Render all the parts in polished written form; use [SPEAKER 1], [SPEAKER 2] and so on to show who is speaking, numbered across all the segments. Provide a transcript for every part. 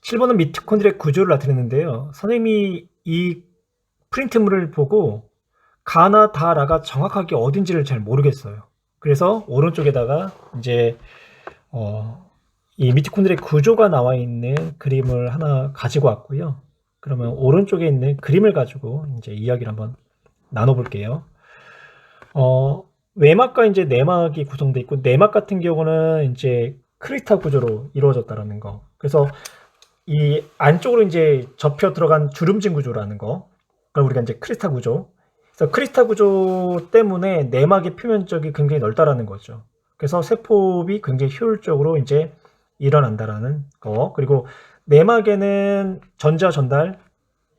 [SPEAKER 1] 7번은 미토콘드리아 구조를 나타냈는데요. 선생님이 이 프린트물을 보고 가나 다라가 정확하게 어딘지를 잘 모르겠어요. 그래서 오른쪽에다가 이제 이 미토콘드리아 구조가 나와 있는 그림을 하나 가지고 왔고요. 그러면 오른쪽에 있는 그림을 가지고 이제 이야기를 한번 나눠볼게요. 외막과 이제 내막이 구성되어 있고, 내막 같은 경우는 이제 크리스탈 구조로 이루어졌다라는 거. 그래서 이 안쪽으로 이제 접혀 들어간 주름진 구조라는 거. 그걸 우리가 이제 크리스탈 구조. 그래서 크리스탈 구조 때문에 내막의 표면적이 굉장히 넓다라는 거죠. 그래서 세포흡이 굉장히 효율적으로 이제 일어난다라는 거. 그리고 내막에는 전자 전달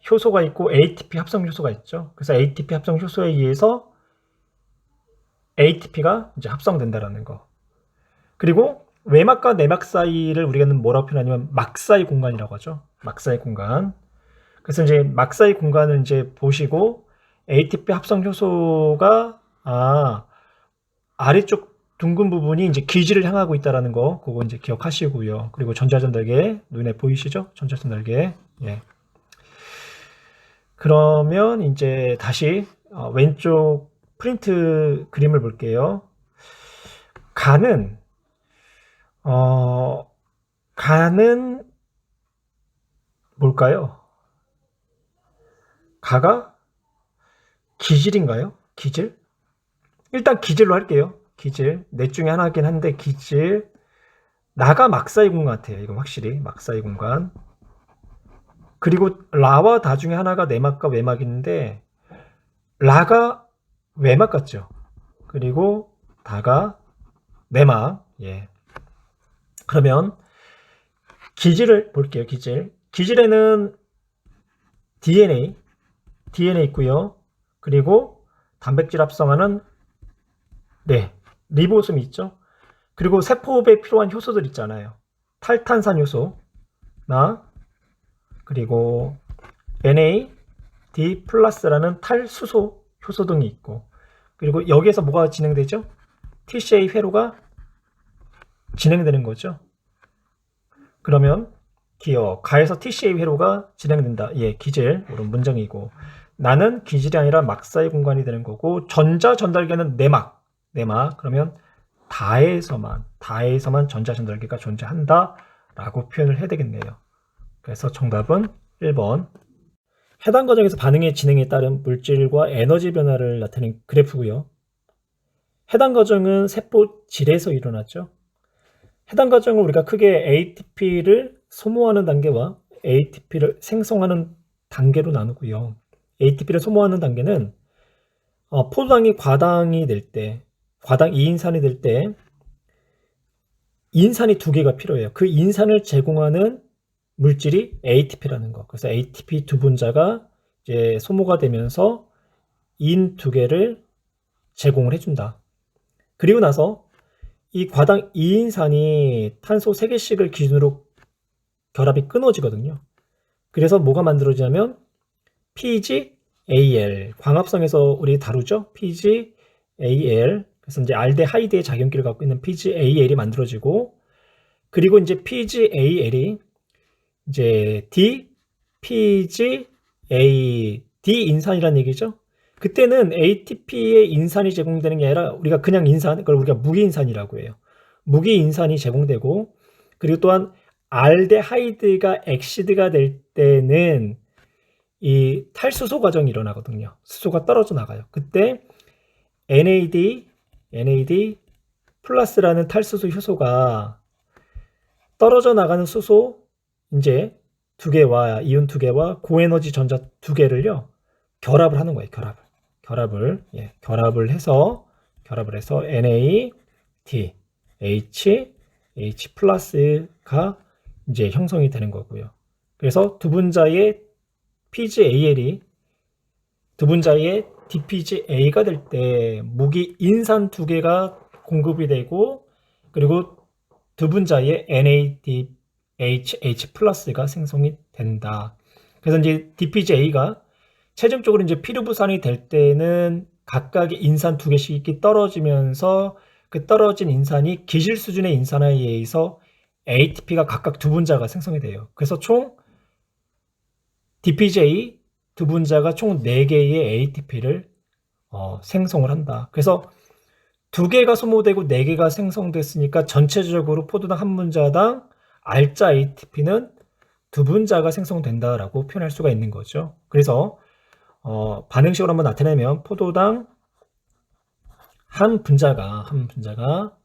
[SPEAKER 1] 효소가 있고 ATP 합성 효소가 있죠. 그래서 ATP 합성 효소에 의해서 ATP가 이제 합성된다라는 거. 그리고 외막과 내막 사이를 우리가는 뭐라고 표현하냐면 막 사이 공간이라고 하죠. 막 사이 공간. 그래서 이제 막 사이 공간을 이제 보시고 ATP 합성 효소가 아래쪽 둥근 부분이 이제 기지를 향하고 있다라는 거, 그거 이제 기억하시고요. 그리고 전자전달계 눈에 보이시죠? 전자전달계. 예. 그러면 이제 다시 왼쪽 프린트 그림을 볼게요. 간은 가는 뭘까요? 가가 기질인가요? 기질? 일단 기질로 할게요. 기질. 넷 중에 하나긴 한데 기질. 나가 막사이 공간 같아요. 이건 확실히 막사이 공간. 그리고 라와 다 중에 하나가 내막과 외막인데 라가 외막 같죠. 그리고 다가 내막. 예. 그러면 기질을 볼게요. 기질. 기질에는 DNA 있고요. 그리고 단백질 합성하는 리보솜이 있죠. 그리고 세포호흡에 필요한 효소들 있잖아요. 탈탄산 효소나 그리고 NAD 플러스라는 탈수소 효소 등이 있고, 그리고 여기에서 뭐가 진행되죠? TCA 회로가 진행되는 거죠. 그러면 기억 가에서 TCA 회로가 진행된다. 예, 기질 오른 문장이고, 나는 기질이 아니라 막사의 공간이 되는 거고, 전자 전달계는 내막. 그러면 다에서만 전자 전달계가 존재한다라고 표현을 해야 되겠네요. 그래서 정답은 1번. 해당 과정에서 반응의 진행에 따른 물질과 에너지 변화를 나타낸 그래프고요. 해당 과정은 세포 질에서 일어났죠. 해당 과정을 우리가 크게 ATP를 소모하는 단계와 ATP를 생성하는 단계로 나누고요. ATP를 소모하는 단계는 포도당이 과당이 될 때, 과당 2인산이 될 때 인산이 2개가 필요해요. 그 인산을 제공하는 물질이 ATP라는 거. 그래서 ATP 두 분자가 이제 소모가 되면서 인 2개를 제공을 해준다. 그리고 나서 이 과당 2인산이 탄소 3개씩을 기준으로 결합이 끊어지거든요. 그래서 뭐가 만들어지냐면 PgAl, 광합성에서 우리 다루죠. PgAl. 그래서 이제 알데하이드의 작용기를 갖고 있는 PgAl이 만들어지고, 그리고 이제 PgAl이 이제 DPgA, D인산이라는 얘기죠. 그때는 ATP의 인산이 제공되는 게 아니라 우리가 그냥 인산, 그걸 우리가 무기인산이라고 해요. 무기인산이 제공되고, 그리고 또한 알데하이드가 엑시드가 될 때는 이 탈수소 과정이 일어나거든요. 수소가 떨어져 나가요. 그때 NAD 플러스라는 탈수소 효소가 떨어져 나가는 수소 이제 2개와 이온 2개와 고에너지 전자 2개를요 결합을 하는 거예요. 결합을 해서 NAD H 플러스가 이제 형성이 되는 거고요. 그래서 두 분자의 PgAl이 두 분자의 DPgA가 될 때 무기 인산 2개가 공급이 되고, 그리고 두 분자의 NADH 플러스가 생성이 된다. 그래서 이제 DPgA가 최종적으로 이제 피르부산이 될 때는 각각의 인산 2개씩이 떨어지면서 그 떨어진 인산이 기질 수준의 인산에 의해서 ATP가 각각 두 분자가 생성이 돼요. 그래서 총 DPJ 두 분자가 총 4개의 ATP를 생성을 한다. 그래서 2개가 소모되고 4개가 생성됐으니까 전체적으로 포도당 한 분자당 알짜 ATP는 두 분자가 생성된다라고 표현할 수가 있는 거죠. 그래서 반응식으로 한번 나타내면 포도당 한 분자가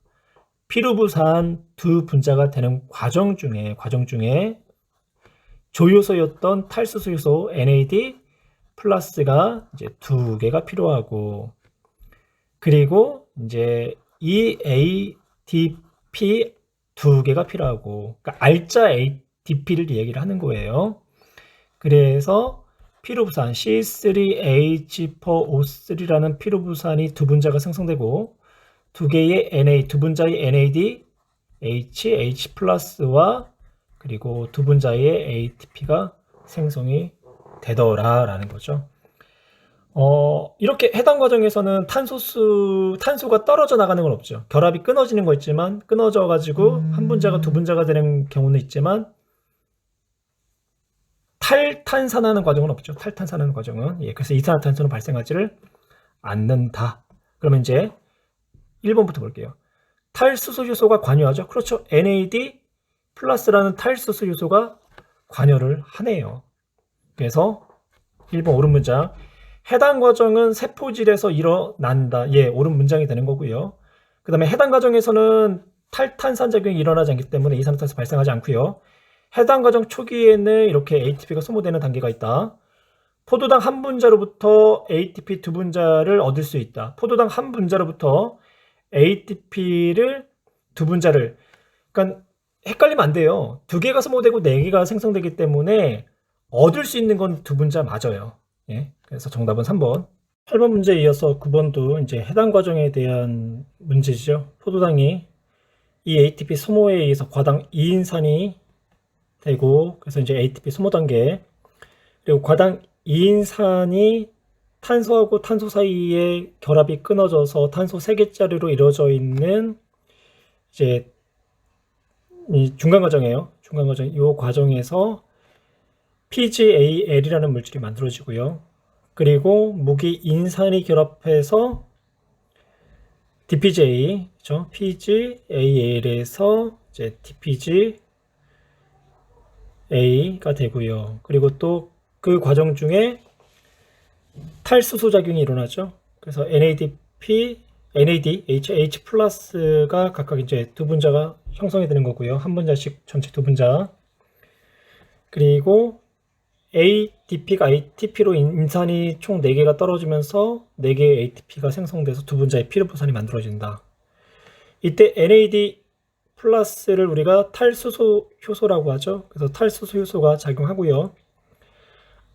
[SPEAKER 1] 피루부산 두 분자가 되는 과정 중에 조효소였던 탈수소 효소 NAD 플러스가 이제 2개가 필요하고, 그리고 이제 EADP 2개가 필요하고, 그러니까 알짜 ATP를 얘기를 하는 거예요. 그래서 피루부산 C3H4O3라는 피루부산이 두 분자가 생성되고, 두 분자의 NAD, H 플러스와 그리고 두 분자의 ATP가 생성이 되더라라는 거죠. 이렇게 해당 과정에서는 탄소가 떨어져 나가는 건 없죠. 결합이 끊어지는 거 있지만, 끊어져 가지고 한 분자가 두 분자가 되는 경우는 있지만, 탈탄산하는 과정은 없죠. 탈탄산하는 과정은. 그래서 이산화탄소는 발생하지를 않는다. 그러면 이제 1번부터 볼게요. 탈수소 효소가 관여하죠. 그렇죠. NAD 플러스라는 탈수소 효소가 관여를 하네요. 그래서 1번 옳은 문장. 해당 과정은 세포질에서 일어난다. 옳은 문장이 되는 거고요. 그 다음에 해당 과정에서는 탈탄산 작용이 일어나지 않기 때문에 이산화탄소 발생하지 않고요. 해당 과정 초기에는 이렇게 ATP가 소모되는 단계가 있다. 포도당 한 분자로부터 ATP 두 분자를 얻을 수 있다. 포도당 한 분자로부터 ATP를 두 분자를, 그러니까 헷갈리면 안 돼요. 2개가 소모되고 4개가 생성되기 때문에 얻을 수 있는 건 두 분자 맞아요. 그래서 정답은 3번. 8번 문제에 이어서 9번도 이제 해당 과정에 대한 문제죠. 포도당이 이 ATP 소모에 의해서 과당 2인산이 되고, 그래서 이제 ATP 소모 단계, 그리고 과당 2인산이 탄소하고 탄소 사이에 결합이 끊어져서 탄소 3개짜리로 이루어져 있는 이제 이 중간 과정이에요. 중간 과정. 이 과정에서 PGAL이라는 물질이 만들어지고요. 그리고 무기 인산이 결합해서 DPJ, 그렇죠? PGAL에서 이제 DPGA가 되고요. 그리고 또 그 과정 중에 탈수소 작용이 일어나죠. 그래서 NAD, H 플러스가 각각 이제 두 분자가 형성이 되는 거고요. 한 분자씩 전체 두 분자. 그리고 ADP가 ATP로 인산이 총 4개가 떨어지면서 4개의 ATP가 생성돼서 두 분자의 피루부산이 만들어진다. 이때 NAD 플러스를 우리가 탈수소 효소라고 하죠. 그래서 탈수소 효소가 작용하고요.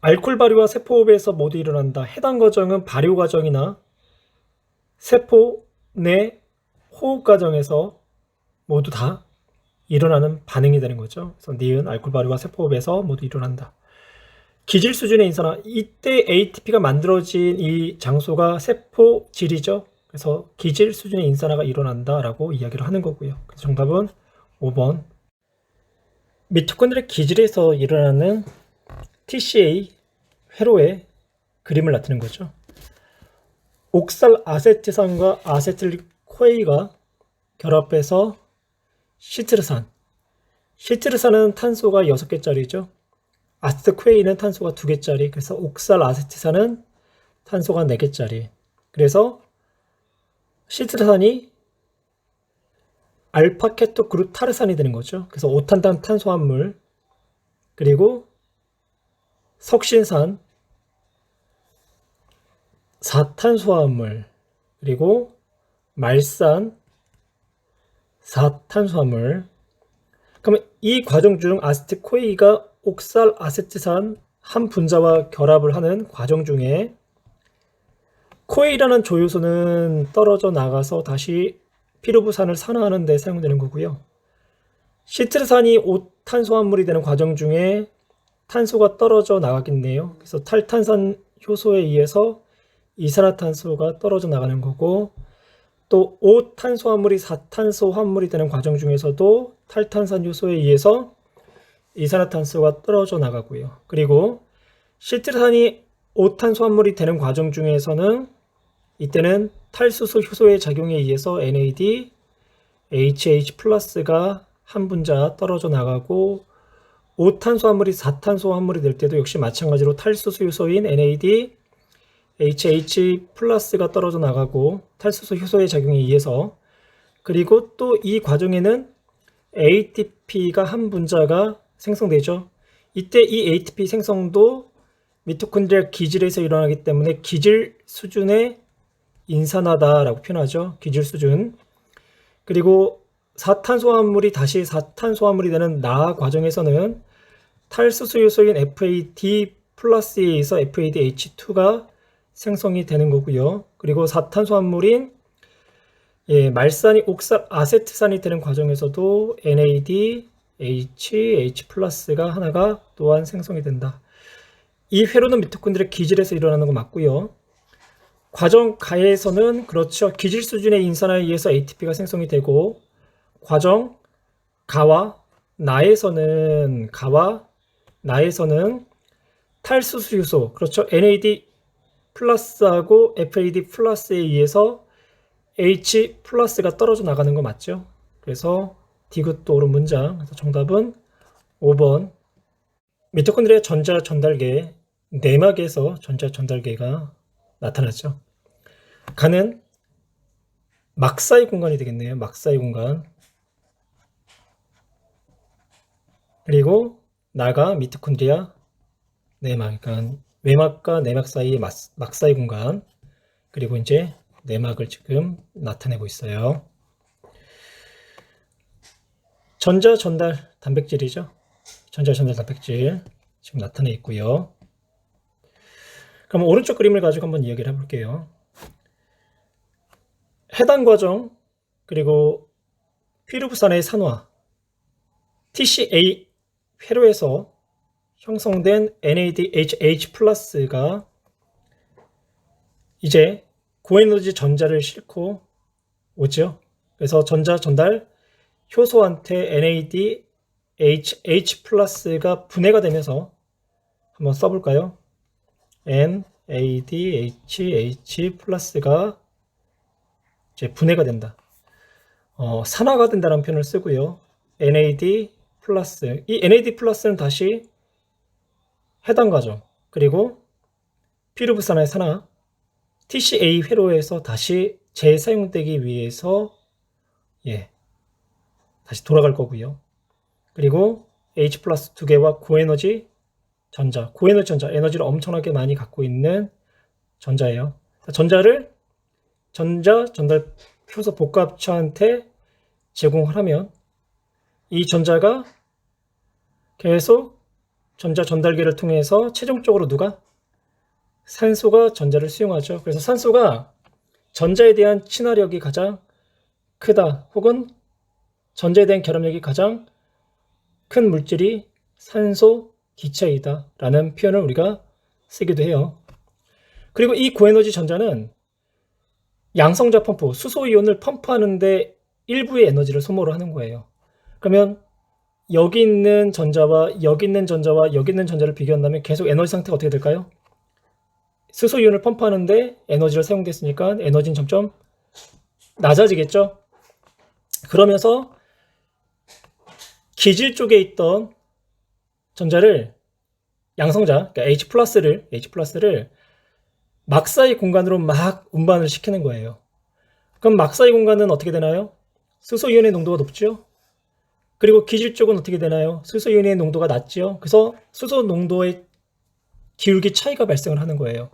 [SPEAKER 1] 알코올 발효와 세포호흡에서 모두 일어난다. 해당 과정은 발효 과정이나 세포 내 호흡 과정에서 모두 다 일어나는 반응이 되는 거죠. 그래서 니은 알코올 발효와 세포호흡에서 모두 일어난다. 기질 수준의 인산화. 이때 ATP가 만들어진 이 장소가 세포질이죠. 그래서 기질 수준의 인산화가 일어난다라고 이야기를 하는 거고요. 그래서 정답은 5번. 미토콘드리아 기질에서 일어나는 TCA 회로의 그림을 나타낸 거죠. 옥살 아세트산과 아세틸코에이가 결합해서 시트르산은 탄소가 6개짜리죠. 아세틸코에이는 탄소가 2개짜리. 그래서 옥살 아세트산은 탄소가 4개짜리. 그래서 시트르산이 알파케토 그루타르산이 되는 거죠. 그래서 5탄당 탄소화물, 그리고 석신산 4탄소화물, 그리고 말산 4탄소화물. 그러면 이 과정 중 아세틸코에이가 옥살 아세트산 한 분자와 결합을 하는 과정 중에 코에이라는 조효소는 떨어져 나가서 다시 피루부산을 산화하는 데 사용되는 거고요. 시트르산이 5탄소화물이 되는 과정 중에 탄소가 떨어져 나가겠네요. 그래서 탈탄산 효소에 의해서 이산화탄소가 떨어져 나가는 거고, 또 5탄소화물이 4탄소화물이 되는 과정 중에서도 탈탄산 효소에 의해서 이산화탄소가 떨어져 나가고요. 그리고 시트산이 5탄소화물이 되는 과정 중에서는 이때는 탈수소 효소의 작용에 의해서 NAD, HH 플러스가 한 분자 떨어져 나가고 5탄소화물이 4탄소화물이 될 때도 역시 마찬가지로 탈수소 효소인 NAD, HH 플러스가 떨어져 나가고 탈수소 효소의 작용에 의해서 그리고 또 이 과정에는 ATP가 한 분자가 생성되죠. 이때 이 ATP 생성도 미토콘드리아 기질에서 일어나기 때문에 기질 수준의 인산화다라고 표현하죠. 기질 수준. 그리고 4탄소화물이 다시 4탄소화물이 되는 나 과정에서는 탈수소 요소인 FAD 플러스에 의해서 FADH2가 생성이 되는 거고요. 그리고 4탄소화물인 말산이 옥살아세트산이 되는 과정에서도 NAD, H 플러스가 하나가 또한 생성이 된다. 이 회로는 미토콘드리아 기질에서 일어나는 거 맞고요. 과정 가에서는 그렇죠. 기질 수준의 인산화에 의해서 ATP가 생성이 되고 과정 가와 나에서는 탈수소 요소 그렇죠. NAD 플러스하고 FAD 플러스에 의해서 H 플러스가 떨어져 나가는 거 맞죠? 그래서 디귿도 옳은 문장. 그래서 정답은 5번. 미토콘드리아 전자 전달계 내막에서 전자 전달계가 나타났죠. 가는 막사이 공간이 되겠네요. 막사이 공간. 그리고 나가 미토콘드리아 내막. 그러니까 외막과 내막 사이의 막사이 공간. 그리고 이제 내막을 지금 나타내고 있어요. 전자 전달 단백질이죠. 전자 전달 단백질 지금 나타내 있고요. 그럼 오른쪽 그림을 가지고 한번 이야기를 해볼게요. 해당 과정 그리고 피루부산의 산화 TCA 회로에서 형성된 NADH 플러스가 이제 고에너지 전자를 싣고 오죠. 그래서 전자 전달 효소한테 NADH 플러스가 분해가 되면서 한번 써볼까요? NADH 플러스가 이제 분해가 된다. 산화가 된다는 표현을 쓰고요. NAD 플러스. 이 NAD 플러스는 다시 해당 과정 그리고 피루부산의 산화 TCA 회로에서 다시 재사용되기 위해서 다시 돌아갈 거고요. 그리고 H 플러스 두 개와 고에너지 전자, 고에너지 전자, 에너지를 엄청나게 많이 갖고 있는 전자예요. 전자를 전자 전달 효소 복합체한테 제공을 하면 이 전자가 계속 전자 전달계를 통해서 최종적으로 누가? 산소가 전자를 수용하죠. 그래서 산소가 전자에 대한 친화력이 가장 크다. 혹은 전자에 대한 결합력이 가장 큰 물질이 산소 기체이다. 라는 표현을 우리가 쓰기도 해요. 그리고 이 고에너지 전자는 양성자 펌프, 수소이온을 펌프하는데 일부의 에너지를 소모를 하는 거예요. 그러면 여기 있는 전자와 여기 있는 전자와 여기 있는 전자를 비교한다면 계속 에너지 상태가 어떻게 될까요? 수소이온을 펌프하는데 에너지를 사용됐으니까 에너지는 점점 낮아지겠죠? 그러면서 기질 쪽에 있던 전자를 양성자, 그러니까 H 플러스를 막사이 공간으로 막 운반을 시키는 거예요. 그럼 막사이 공간은 어떻게 되나요? 수소이온의 농도가 높죠? 그리고 기질 쪽은 어떻게 되나요? 수소이온의 농도가 낮죠? 그래서 수소 농도의 기울기 차이가 발생을 하는 거예요.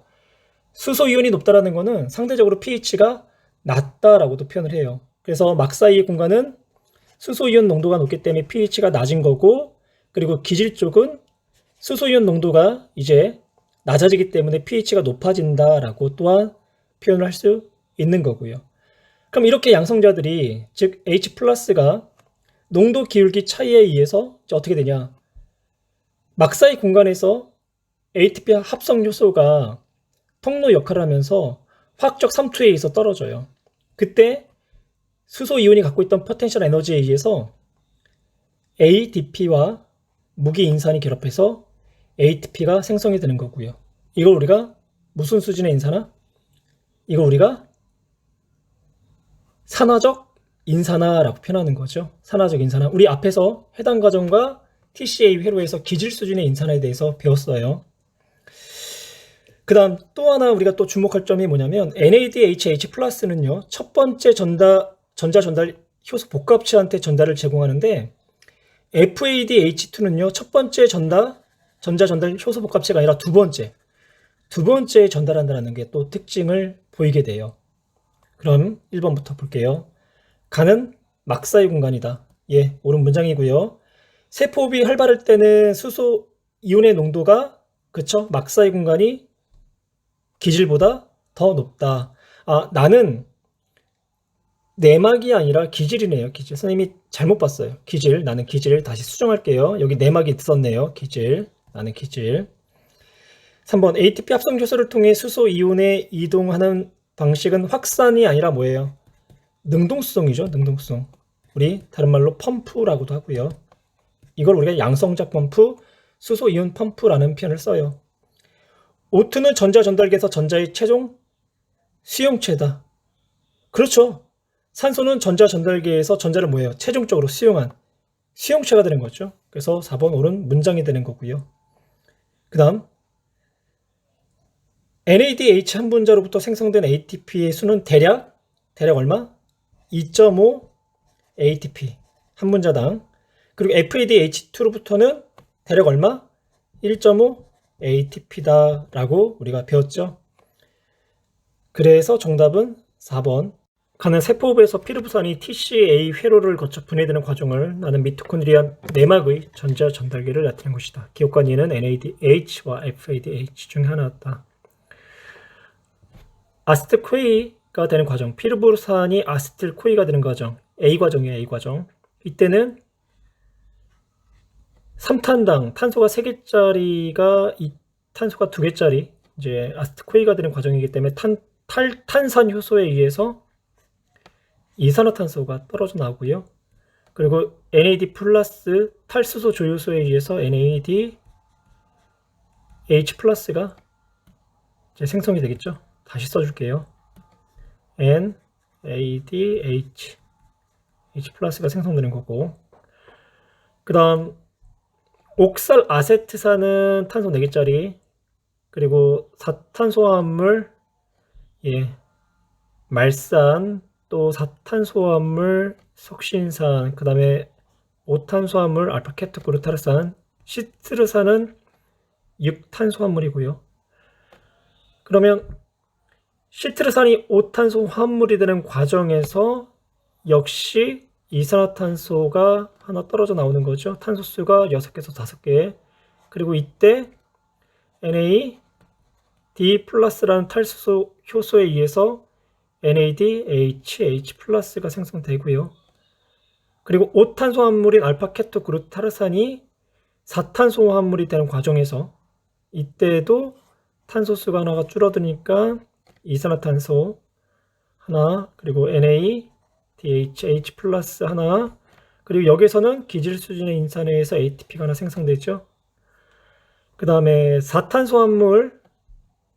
[SPEAKER 1] 수소이온이 높다라는 거는 상대적으로 pH가 낮다라고도 표현을 해요. 그래서 막사이의 공간은 수소이온 농도가 높기 때문에 pH가 낮은 거고, 그리고 기질 쪽은 수소이온 농도가 이제 낮아지기 때문에 pH가 높아진다라고 또한 표현을 할 수 있는 거고요. 그럼 이렇게 양성자들이, 즉 H 플러스가 농도 기울기 차이에 의해서 어떻게 되냐? 막사이 공간에서 ATP 합성 요소가 통로 역할을 하면서 화학적 삼투에 의해서 떨어져요. 그때 수소 이온이 갖고 있던 포텐셜 에너지에 의해서 ADP와 무기 인산이 결합해서 ATP가 생성이 되는 거고요. 이걸 우리가 무슨 수준의 인산화? 이걸 우리가 산화적 인산화라고 표현하는 거죠. 산화적 인산화. 우리 앞에서 해당 과정과 TCA 회로에서 기질 수준의 인산화에 대해서 배웠어요. 그 다음 또 하나 우리가 또 주목할 점이 뭐냐면 NADHH 플러스는요, 첫 번째 전자 전달 효소 복합체한테 전달을 제공하는데 FADH2는요, 첫 번째 전자 전달 효소 복합체가 아니라 두 번째에 전달한다는 게 또 특징을 보이게 돼요. 그럼 1번부터 볼게요. 간은 막사의 공간이다. 예, 옳은 문장이고요. 세포호흡이 활발할 때는 수소 이온의 농도가 그쵸? 막사의 공간이 기질보다 더 높다. 아, 나는 내막이 아니라 기질이네요. 기질. 선생님이 잘못 봤어요. 기질. 나는 기질. 다시 수정할게요. 여기 내막이 있었네요. 기질. 나는 기질. 3번 ATP 합성 효소를 통해 수소 이온에 이동하는 방식은 확산이 아니라 뭐예요? 능동수송이죠. 능동수송. 우리 다른 말로 펌프라고도 하고요. 이걸 우리가 양성자 펌프, 수소 이온 펌프라는 표현을 써요. O2는 전자 전달기에서 전자의 최종 수용체다. 그렇죠. 산소는 전자 전달기에서 전자를 뭐예요? 최종적으로 수용한 수용체가 되는 거죠. 그래서 4번 옳은 문장이 되는 거고요. 그 다음 NADH 한 분자로부터 생성된 ATP의 수는 대략 얼마? 2.5 ATP 한 분자당. 그리고 FADH2로부터는 대략 얼마? 1.5 ATP다 라고 우리가 배웠죠. 그래서 정답은 4번. 간은 세포호흡에서 피르부산이 TCA 회로를 거쳐 분해되는 과정을 나는 미토콘드리아 내막의 전자 전달기를 나타낸 것이다. 기억관 이는 NADH와 FADH 중 하나였다. 아세틸코이가 되는 과정, 피르부산이 아세틸코이가 되는 과정, A 과정이에요. A 과정. 이때는 3탄당 탄소가 3개짜리가 탄소가 2개짜리 이제 아세틸코이가 되는 과정이기 때문에 탄산 효소에 의해서 이산화탄소가 떨어져 나오고요. 그리고 NAD 플러스 탈수소 조효소에 의해서 NADH 플러스가 이제 생성이 되겠죠. 다시 써줄게요. NADH 플러스가 생성되는 거고, 그 다음 옥살 아세트산은 탄소 4개짜리, 그리고 4탄소화합물 말산, 또 4탄소화합물 석신산, 그 다음에 5탄소화합물 알파케토그루타르산, 시트르산은 6탄소화합물이고요. 그러면 시트르산이 5탄소 화합물이 되는 과정에서 역시 이산화탄소가 하나 떨어져 나오는 거죠. 탄소수가 6개에서 5개. 그리고 이때 NAD 플러스라는 탈수소 효소에 의해서 NADH 플러스가 생성되고요. 그리고 5탄소 화합물인 알파케토그루타르산이 4탄소 화합물이 되는 과정에서 이때도 탄소수가 하나가 줄어드니까 이산화탄소 하나, 그리고 NADH 플러스 하나, 그리고 여기서는 기질 수준의 인산에 의해서 ATP가 하나 생성되죠. 그 다음에 4탄소 화합물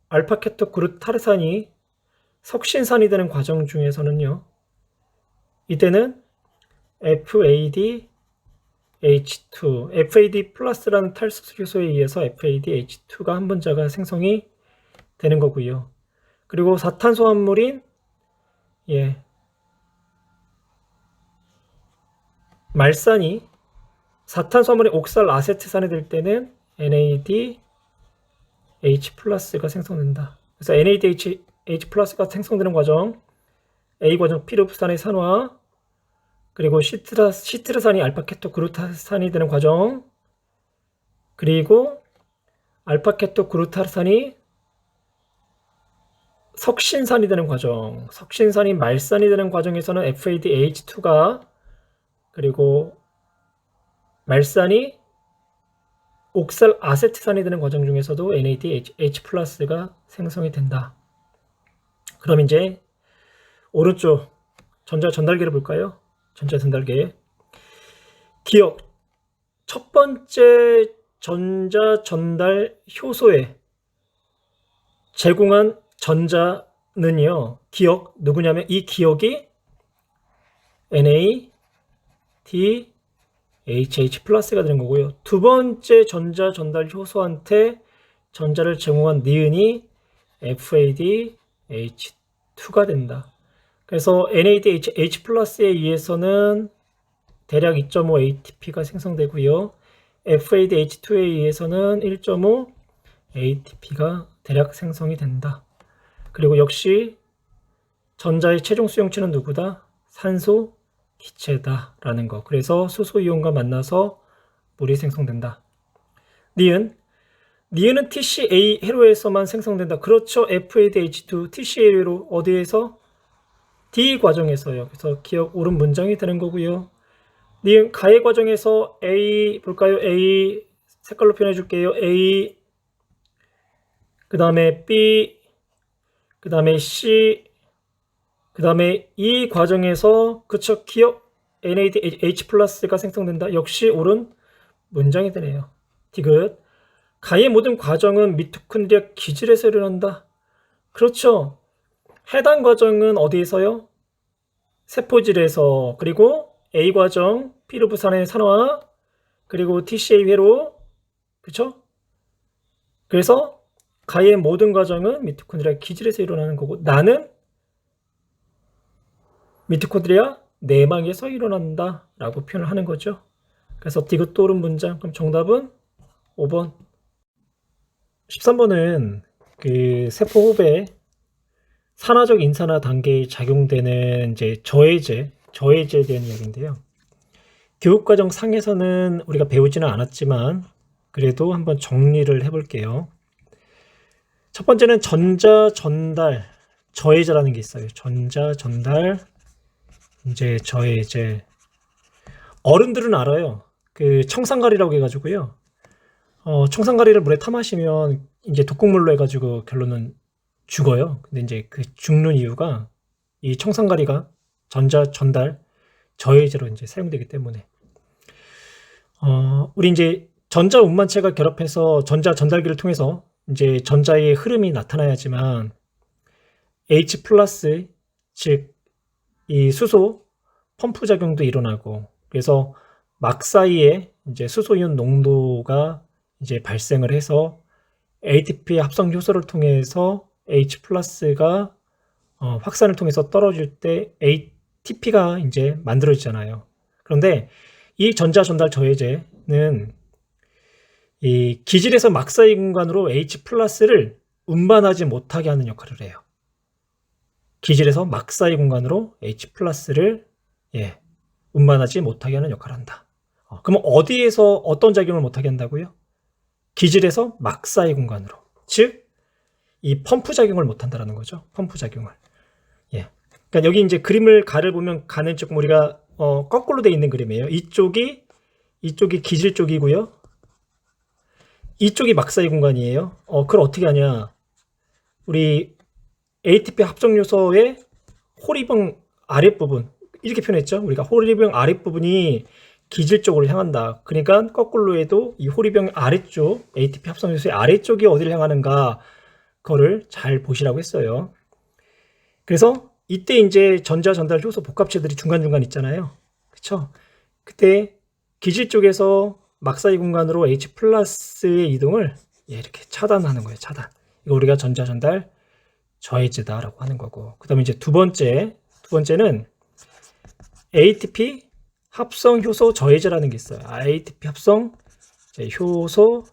[SPEAKER 1] 알파케토그루타르산이 석신산이 되는 과정 중에서는요, 이때는 FAD 플러스라는 탈수소 효소에 의해서 FADH2가 한 분자가 생성이 되는 거고요. 그리고 4탄소 화합물인 말산이 4탄소 화합물인 옥살 아세트산이 될 때는 NADH 플러스가 생성된다. 그래서 NADH 플러스가 생성되는 과정, A 과정 피르부산의 산화, 그리고 시트르산이 알파케토그루타산이 되는 과정, 그리고 알파케토그루타산이 석신산이 되는 과정, 석신산이 말산이 되는 과정에서는 FADH2가, 그리고 말산이 옥살 아세트산이 되는 과정 중에서도 NADH 플러스가 생성이 된다. 그럼 이제 오른쪽 전자 전달계를 볼까요? 전자 전달계. 기억. 첫 번째 전자 전달 효소에 제공한 전자는요, 기억 누구냐면 이 기억이 NADHH 플러스가 되는 거고요. 두 번째 전자 전달 효소한테 전자를 제공한 니은이 FADH2가 된다. 그래서 NADH 플러스에 의해서는 대략 2.5 ATP가 생성되고요. FADH2에 의해서는 1.5 ATP가 대략 생성이 된다. 그리고 역시 전자의 최종 수용체는 누구다? 산소 기체다라는 거. 그래서 수소이온과 만나서 물이 생성된다. 니은은 TCA 회로에서만 생성된다. 그렇죠. FADH2 TCA 회로 어디에서? D 과정에서요. 그래서 기억 옳은 문장이 되는 거고요. 니은 가해 과정에서 A 볼까요? A 색깔로 표현해 줄게요. A 그 다음에 B 그 다음에 C 그 다음에 이 과정에서 그쵸 기억 NADH 플러스가 생성된다. 역시 옳은 문장이 되네요. 디귿. 가의 모든 과정은 미토콘드리아 기질에서 일어난다. 그렇죠. 해당 과정은 어디에서요? 세포질에서. 그리고 A 과정 피루부산의 산화 그리고 TCA 회로 그쵸? 그래서 가의 모든 과정은 미토콘드리아 기질에서 일어나는 거고 나는 미토콘드리아 내막에서 일어난다 라고 표현을 하는 거죠. 그래서 디귿 옳은 문장. 그럼 정답은 5번. 13번은 그 세포 호배에 산화적 인산화 단계에 작용되는 이제 저해제에 대한 이야기인데요. 교육과정 상에서는 우리가 배우지는 않았지만 그래도 한번 정리를 해볼게요. 첫 번째는 전자 전달 저해제라는 게 있어요. 전자 전달 이제 저해제. 어른들은 알아요. 그 청산가리라고 해가지고요. 청산가리를 물에 타 마시면 이제 독극물로 해가지고 결론은 죽어요. 근데 이제 그 죽는 이유가 이 청산가리가 전자 전달 저해제로 이제 사용되기 때문에. 우리 이제 전자 운반체가 결합해서 전자 전달기를 통해서 이제 전자의 흐름이 나타나야지만 H 플러스 즉 이 수소 펌프 작용도 일어나고 그래서 막 사이에 이제 수소이온 농도가 이제 발생을 해서 ATP 합성 효소를 통해서 H 플러스가 확산을 통해서 떨어질 때 ATP가 이제 만들어지잖아요. 그런데 이 전자 전달 저해제는 이 기질에서 막사이 공간으로 H 플러스를 운반하지 못하게 하는 역할을 해요. 기질에서 막사이 공간으로 H 플러스를 운반하지 못하게 하는 역할을 한다. 그럼 어디에서 어떤 작용을 못하게 한다고요? 기질에서 막사이 공간으로. 즉, 이 펌프 작용을 못한다라는 거죠. 펌프 작용을. 그러니까 여기 이제 그림을 가를 보면 가는 조금 우리가 거꾸로 되어 있는 그림이에요. 이쪽이 기질 쪽이고요. 이쪽이 막사이 공간이에요. 그걸 어떻게 하냐? 우리 ATP 합성 요소의 호리병 아랫부분 이렇게 표현했죠. 우리가 호리병 아랫부분이 기질 쪽으로 향한다. 그러니까 거꾸로 해도 이 호리병 아래쪽 ATP 합성 요소의 아래쪽이 어디를 향하는가 그거를 잘 보시라고 했어요. 그래서 이때 이제 전자 전달 효소 복합체들이 중간중간 있잖아요. 그쵸? 그때 기질 쪽에서 막사이 공간으로 H 플러스의 이동을 이렇게 차단하는 거예요. 차단. 이거 우리가 전자 전달 저해제다라고 하는 거고. 그 다음에 이제 두 번째는 ATP 합성 효소 저해제라는 게 있어요. ATP 합성 효소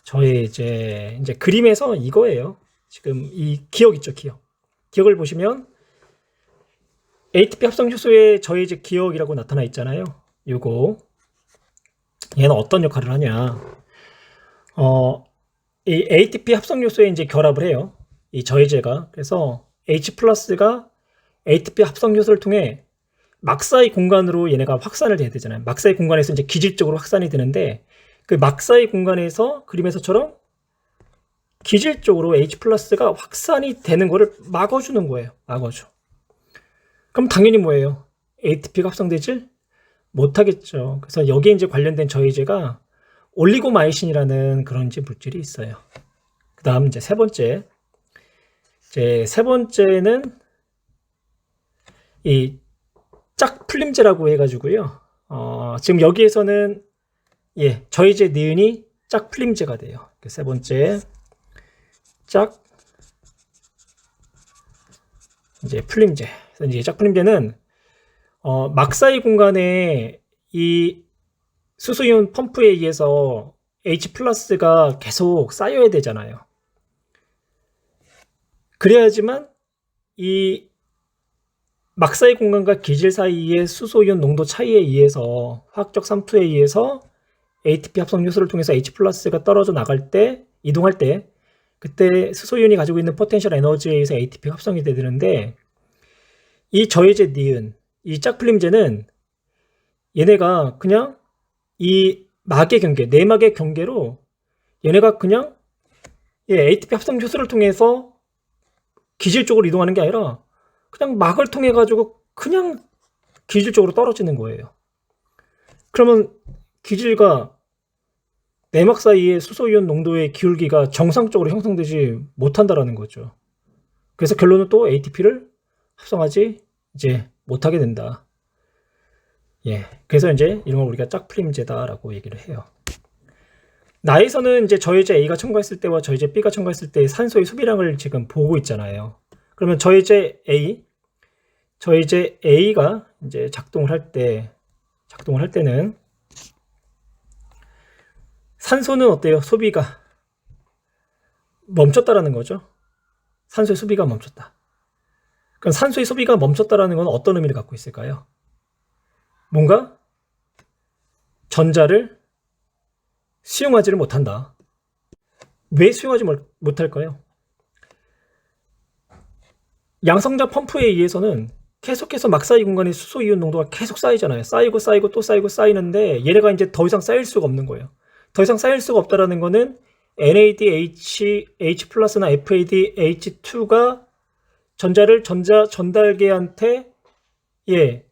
[SPEAKER 1] 저해제. 이제 그림에서 이거예요. 지금 이 기억 있죠, 기억. 기억을 보시면 ATP 합성 효소의 저해제 기억이라고 나타나 있잖아요. 요거. 얘는 어떤 역할을 하냐. 이 ATP 합성 요소에 이제 결합을 해요. 이 저해제가. 그래서 H 플러스가 ATP 합성 요소를 통해 막사이 공간으로 얘네가 확산을 돼야 되잖아요. 막사이 공간에서 이제 기질적으로 확산이 되는데 그 막사이 공간에서 그림에서처럼 기질 쪽으로 H 플러스가 확산이 되는 거를 막아주는 거예요. 막아줘. 그럼 당연히 뭐예요? ATP가 합성되질 못하겠죠. 그래서 여기에 이제 관련된 저해제가 올리고마이신이라는 그런 이제 물질이 있어요. 그 다음 이제 세 번째는 이 짝풀림제라고 해가지고요. 지금 여기에서는 저해제 니은이 짝풀림제가 돼요. 세 번째 이제 풀림제. 그래서 이제 짝풀림제는 막사이 공간에 이 수소이온 펌프에 의해서 H+가 계속 쌓여야 되잖아요. 그래야지만 이 막사이 공간과 기질 사이의 수소이온 농도 차이에 의해서 화학적 삼투에 의해서 ATP 합성 요소를 통해서 H+가 떨어져 나갈 때, 이동할 때 그때 수소이온이 가지고 있는 포텐셜 에너지에 의해서 ATP 합성이 되는데, 이 저해제 니은, 이 짝풀림제는 얘네가 그냥 이 막의 경계, 내막의 경계로 얘네가 그냥 ATP 합성 효소를 통해서 기질 쪽으로 이동하는 게 아니라 그냥 막을 통해 가지고 그냥 기질 쪽으로 떨어지는 거예요. 그러면 기질과 내막 사이의 수소이온 농도의 기울기가 정상적으로 형성되지 못한다라는 거죠. 그래서 결론은 또 ATP를 합성하지 이제 못하게 된다. 그래서 이제 이런 걸 우리가 짝풀림제다라고 얘기를 해요. 나에서는 이제 저해제 A가 첨가했을 때와 저해제 B가 첨가했을 때 산소의 소비량을 지금 보고 있잖아요. 그러면 저해제 A가 이제 작동을 할 때는 산소는 어때요? 소비가 멈췄다라는 거죠. 산소의 소비가 멈췄다. 그럼 산소의 소비가 멈췄다라는 건 어떤 의미를 갖고 있을까요? 뭔가 전자를 수용하지를 못한다. 왜 수용하지 못할까요? 양성자 펌프에 의해서는 계속해서 막사이 공간에 수소이온 농도가 계속 쌓이잖아요. 쌓이고 또 쌓이는데 얘네가 이제 더 이상 쌓일 수가 없는 거예요. 더 이상 쌓일 수가 없다라는 거는 NADH+나 FADH2가 전자를 전자 전달계한테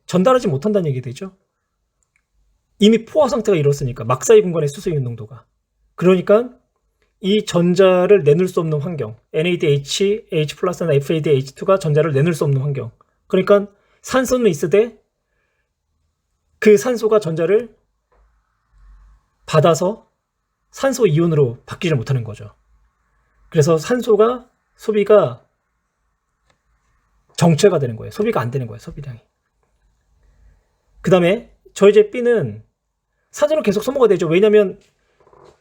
[SPEAKER 1] 전달하지 못한다는 얘기 되죠. 이미 포화 상태가 이뤘으니까 막사이 공간의 수소이온 농도가. 그러니까 이 전자를 내놓을 수 없는 환경, NADH, H+나 FADH2가 전자를 내놓을 수 없는 환경. 그러니까 산소는 있으되 그 산소가 전자를 받아서 산소 이온으로 바뀌지 못하는 거죠. 그래서 산소가 소비가 정체가 되는 거예요. 소비가 안 되는 거예요. 소비량이. 그 다음에 저해제 B는 산소는 계속 소모가 되죠. 왜냐하면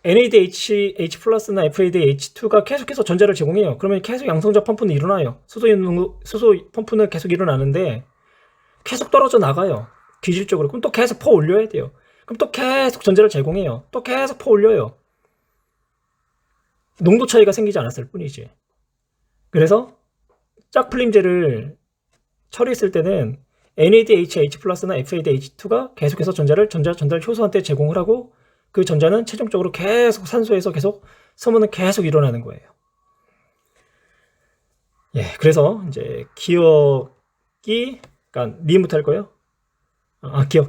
[SPEAKER 1] NADH, H+나 FADH2가 계속해서 전자를 제공해요. 그러면 계속 양성자 펌프는 일어나요. 수소 펌프는 계속 일어나는데 계속 떨어져 나가요. 기질적으로. 그럼 또 계속 퍼 올려야 돼요. 그럼 또 계속 전자를 제공해요. 또 계속 퍼 올려요. 농도 차이가 생기지 않았을 뿐이지. 그래서 짝풀림제를 처리했을 때는 NADH, H+나 FADH2가 계속해서 전자를 전달 효소한테 제공을 하고 그 전자는 최종적으로 계속 산소에서 계속 소모는 계속 일어나는 거예요. 그래서 이제 기억이, 그러니까 니은부터 할 거예요.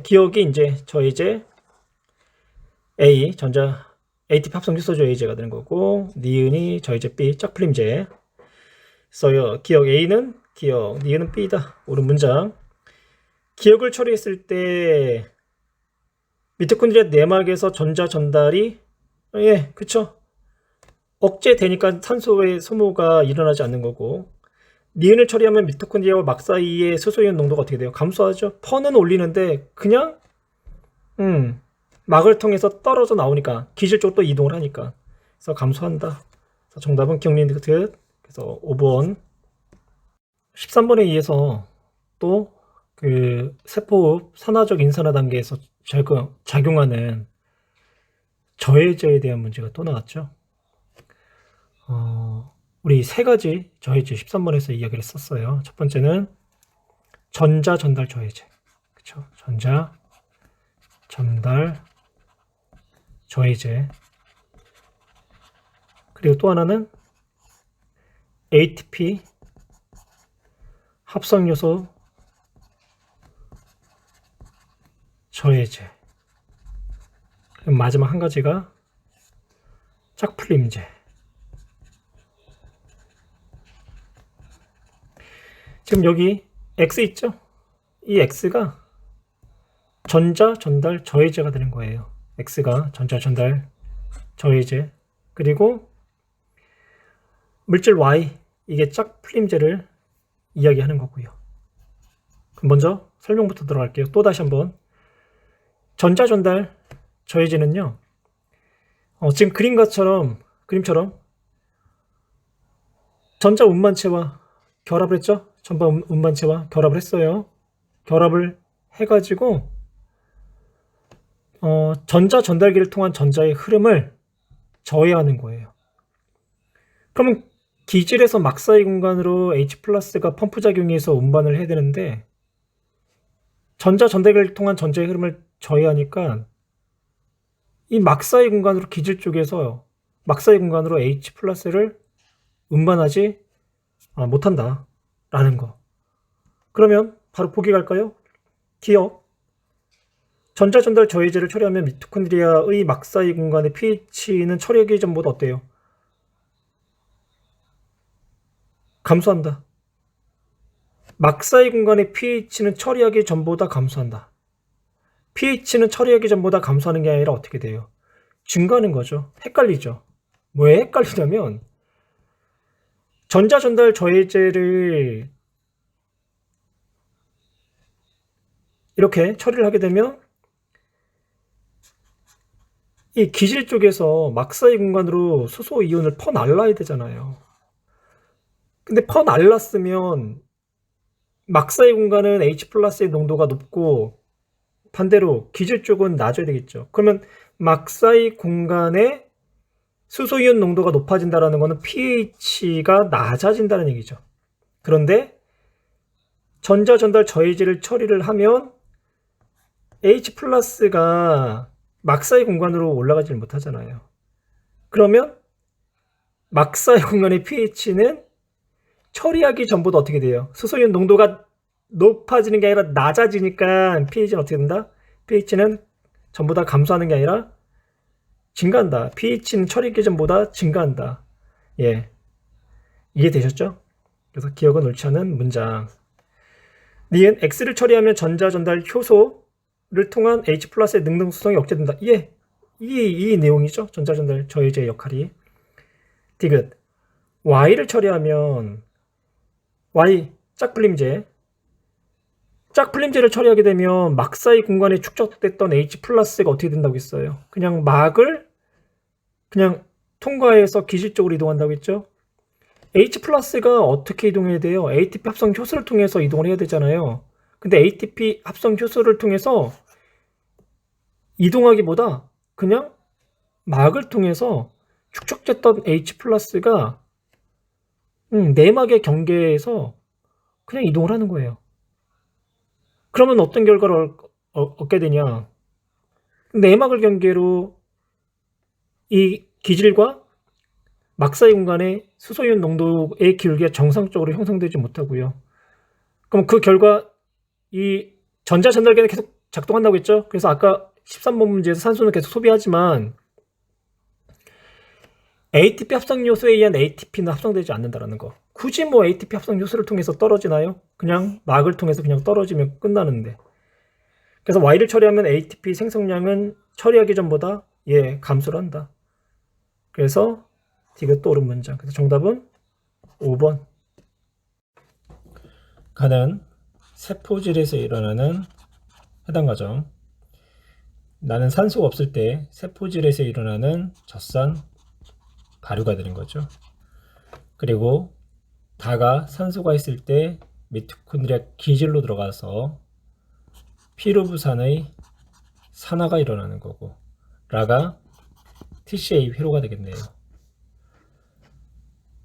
[SPEAKER 1] 기억이 이제 저해제 A 전자 ATP 합성 효소 저해제가 되는 거고, 니은이 저해제 B 짝풀림제. 써요. 기억 A는 기억, 니은은 B다. 옳은 문장. 기억을 처리했을 때 미토콘드리아 내막에서 전자 전달이 그쵸. 억제되니까 산소의 소모가 일어나지 않는 거고, 니은을 처리하면 미토콘드리아와 막 사이의 수소이온 농도가 어떻게 돼요? 감소하죠. 퍼는 올리는데 그냥 막을 통해서 떨어져 나오니까 기질 쪽으로 또 이동을 하니까 그래서 감소한다. 그래서 정답은 기억 니은 득. 그래서 5번 13번에 의해서 또 그 세포 산화적 인산화 단계에서 작용하는 저해제에 대한 문제가 또 나왔죠. 우리 세 가지 저해제 13번에서 이야기를 썼어요. 첫 번째는 전자 전달 저해제. 그쵸? 전자 전달 저해제. 그리고 또 하나는 ATP 합성 요소 저해제. 마지막 한 가지가 짝풀림제. 지금 여기 X 있죠? 이 X가 전자 전달 저해제가 되는 거예요. X가 전자 전달 저해제. 그리고 물질 Y, 이게 짝풀림제를 이야기하는 거고요. 그럼 먼저 설명부터 들어갈게요. 또 다시 한번. 전자 전달 저해제는요, 지금 그림처럼 전자 운반체와 결합을 했죠? 전자 운반체와 결합을 했어요. 결합을 해가지고 전자 전달기를 통한 전자의 흐름을 저해하는 거예요. 그러면 기질에서 막사이 공간으로 H+가 펌프작용해서 운반을 해야 되는데, 전자 전달기를 통한 전자의 흐름을 저해하니까 이 막사이 공간으로 기질 쪽에서 막사이 공간으로 H+를 운반하지 못한다 라는 거. 그러면 바로 보기 갈까요? 기억. 전자 전달 저해제를 처리하면 미토콘드리아의 막사이 공간의 pH는 처리하기 전보다 어때요? 감소한다. 막사이 공간의 pH는 처리하기 전보다 감소한다. pH는 처리하기 전보다 감소하는 게 아니라 어떻게 돼요? 증가하는 거죠. 헷갈리죠. 왜 헷갈리냐면, 전자 전달 저해제를 이렇게 처리를 하게 되면 이 기질 쪽에서 막사이 공간으로 수소 이온을 퍼날라야 되잖아요. 근데 퍼날랐으면 막사이 공간은 H+의 농도가 높고 반대로 기질 쪽은 낮아야 되겠죠. 그러면 막사이 공간에 수소 이온 농도가 높아진다는 것은 pH가 낮아진다는 얘기죠. 그런데 전자 전달 저해제를 처리를 하면 H+가 막사이 공간으로 올라가질 못하잖아요. 그러면 막사이 공간의 pH는 처리하기 전보다 어떻게 돼요? 수소이온 농도가 높아지는 게 아니라 낮아지니까 pH는 어떻게 된다? pH는 전부 다 감소하는 게 아니라 증가한다. pH는 처리하기 전보다 증가한다. 예, 이해되셨죠? 그래서 기억은 옳지 않은 문장. 니은 X를 처리하면 전자 전달 효소를 통한 H+의 능동수성이 억제된다. 예, 이 내용이죠. 전자 전달 저해제의 역할이. 디귿. Y를 처리하면 Y 짝풀림제. 짝풀림제를 처리하게 되면 막사이 공간에 축적됐던 H+가 어떻게 된다고 했어요? 그냥 막을 그냥 통과해서 기질 쪽으로 이동한다고 했죠? H+가 어떻게 이동해야 돼요? ATP 합성 효소를 통해서 이동을 해야 되잖아요. 근데 ATP 합성 효소를 통해서 이동하기보다 그냥 막을 통해서 축적됐던 H+가 내막의 경계에서 그냥 이동을 하는 거예요. 그러면 어떤 결과를 얻게 되냐? 내막을 경계로 이 기질과 막사이 공간의 수소이온 농도의 기울기가 정상적으로 형성되지 못하고요. 그럼 그 결과 이 전자 전달계는 계속 작동한다고 했죠? 그래서 아까 13번 문제에서 산소는 계속 소비하지만 ATP 합성 요소에 의한 ATP는 합성되지 않는다는 거. 굳이 뭐 ATP 합성 요소를 통해서 떨어지나요? 그냥 막을 통해서 그냥 떨어지면 끝나는데. 그래서 Y를 처리하면 ATP 생성량은 처리하기 전보다 감소를 한다. 그래서 디귿 또 옳은 문장. 그래서 정답은 5번. 가는 세포질에서 일어나는 해당 과정. 나는 산소가 없을 때 세포질에서 일어나는 젖산 발효가 되는 거죠. 그리고 다가 산소가 있을 때 미토콘드리아 기질로 들어가서 피로부산의 산화가 일어나는 거고, 라가 TCA 회로가 되겠네요.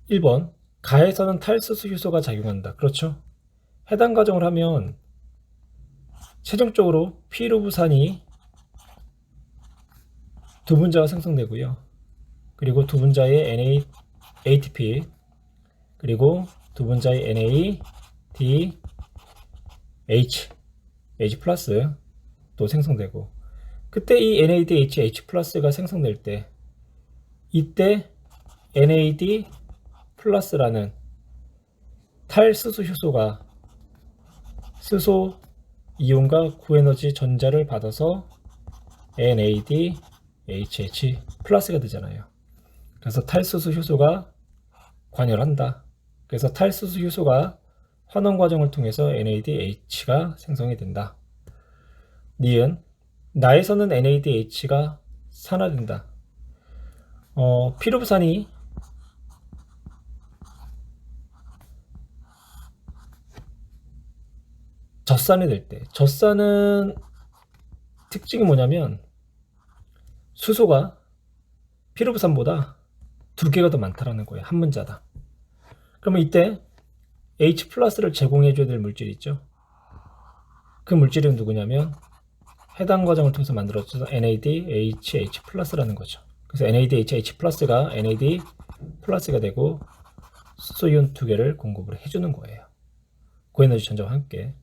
[SPEAKER 1] 1번. 가에서는 탈수수 효소가 작용한다. 그렇죠. 해당 과정을 하면 최종적으로 피로부산이 두 분자가 생성되고요. 그리고 두 분자의 ATP, 그리고 두 분자의 NADH, H+, 또 생성되고, 그때 이 NADH 플러스가 생성될 때 이때 NAD 플러스라는 탈수소 효소가 수소 이온과 고에너지 전자를 받아서 NADHH 플러스가 되잖아요. 그래서 탈수소 효소가 관여한다. 그래서 탈수소 효소가 환원 과정을 통해서 NADH가 생성이 된다. 니은 나에서는 NADH가 산화된다. 피루부산이 젖산이 될 때, 젖산은 특징이 뭐냐면 수소가 피루부산보다 2개가 더 많다라는 거예요. 한 문자다. 그러면 이때 H 플러스를 제공해줘야 될 물질이 있죠. 그 물질은 누구냐면 해당 과정을 통해서 만들어져서 NADHH 플러스라는 거죠. 그래서 NADHH 플러스가 NAD 플러스가 되고 수소이온 2개를 공급을 해주는 거예요. 고에너지 전자와 함께.